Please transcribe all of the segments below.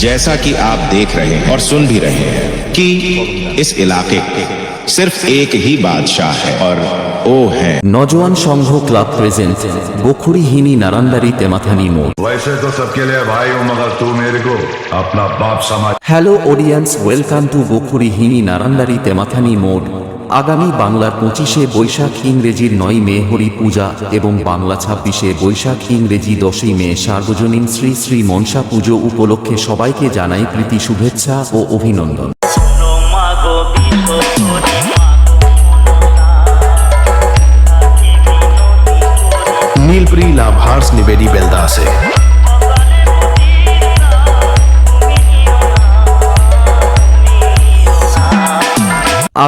जैसा कि आप देख रहे हैं और सुन भी रहे हैं कि इस इलाके सिर्फ एक ही बादशाह है और वो है नौजवान संघ क्लब प्रेजेंट गोखुरीहीनी नारांदारी तेमाथानी मोड़। वैसे तो सबके लिए भाई हूँ मगर तू मेरे को अपना बाप समझ। Hello audience, welcome to গোখুরীহিনী নারান্দারি Temathani মোড়। আগামী বাংলার 25শে বৈশাখ ইংরেজির 9 মে হরি পূজা এবং বাংলা 26শে বৈশাখ ইংরেজি 10ই মে সার্বজনীন শ্রী শ্রী মনসা পুজো উপলক্ষে সবাইকে জানাই প্রীতি শুভেচ্ছা ও অভিনন্দন। नीलप्री लाभार्स निवेदी बेलदा से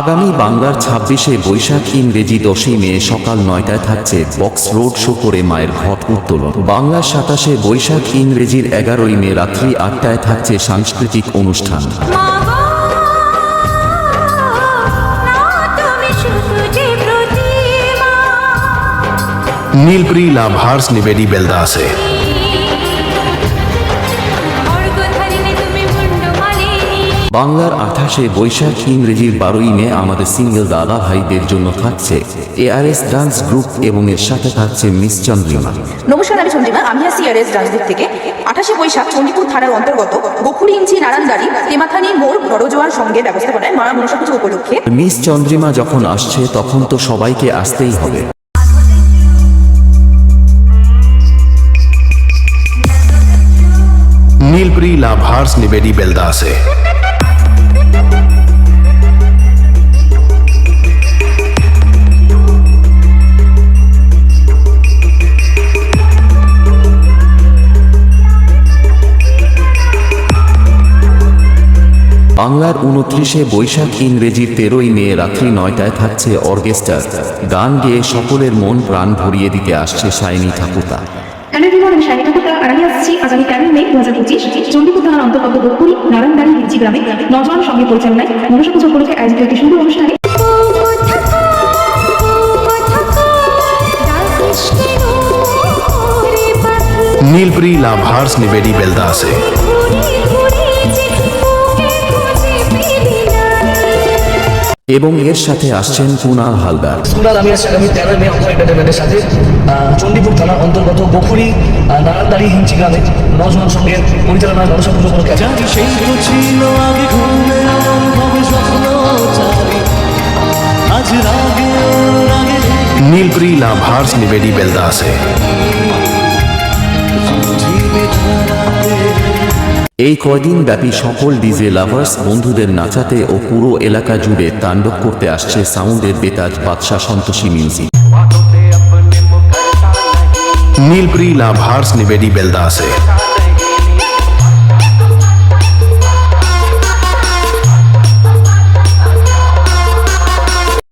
আগামী বাংলার 26শে বৈশাখ ইংরেজি 10ই মে সকাল 9টায় থাকছে বক্স রোড শো করে মায়ের ঘট উত্তোলন। বাংলার 27শে বৈশাখ ইংরেজির 11ই মে রাত্রি 8টায় থাকছে সাংস্কৃতিক অনুষ্ঠান। नीलप्री लाभार्स निवेदी बेलदा से বাংলার 28শে বৈশাখ ইংরেজির 12ই মে আমাদের সিঙ্গেল দাদা ভাইদের জন্য থাকছে এআরএস ডান্স গ্রুপ এবং এর সাথে থাকছে মিস চন্দ্রিমা। নমস্কার, আমি চন্দ্রিমা। আমি আসছি এআরএস ডান্স গ্রুপ থেকে। 28শে বৈশাখ চণ্ডীপুর থানার অন্তর্গত গোখুরীহিনী নারান্দারি তেমাথানি মোড় নরজোয়ার সঙ্গে ব্যবস্থাপনায় মা মনসা পুজো উপলক্ষে মিস চন্দ্রিমা যখন আসছে তখন তো সবাইকে আসতেই হবে। नीलप्री लाभार्स निवेदी बेलदा से বাংলার 29শে বৈশাখ ইংরেজির 13ই মে রাত্রি 9টায় থাকছে অর্কেস্ট্রার গান গেয়ে সকলের মন প্রাণ ভরিয়ে দিতে আসছে শাইনি ঠাকুরতা। হ্যালো এভরিওয়ান, আমি শাইনি ঠাকুরতা আর আমি আসছি আগামী 13 মে 2025 চণ্ডীপুর থানার অন্তর্গত গোখুরী নারান্দারি হিঞ্চি গ্রামে নজওয়ান সঙ্গে পরিচালনায় মনসা পুজো উপলক্ষে আয়োজিত একটি সুন্দর অনুষ্ঠানে नीलप्री लाभार्स निवेदी बेलदा से এবং এর সাথে আসছেন কুনাল হালদার। আমি আছি আগামী 13 মে অঙ্ক এন্টারটেনমেন্টের সাথে চণ্ডীপুর থানার অন্তর্গত গোখুরী নারান্দারি হিঞ্চি গ্রামে নজওয়ান সঙ্গের পরিচালনায় মনসা পুজো উপলক্ষে नीलप्री लाभार्स निवेदी बेलदा से এই কয়দিন ব্যাপী সকল ডিজে লাভার্স বন্ধুদের নাচাতে ও পুরো এলাকা জুড়ে তাণ্ডব করতে আসছে সাউন্ডের বেতাজ বাদশা সন্তোষী মিউজিক। नीलप्री लाभार्स निवेदी बेलदा से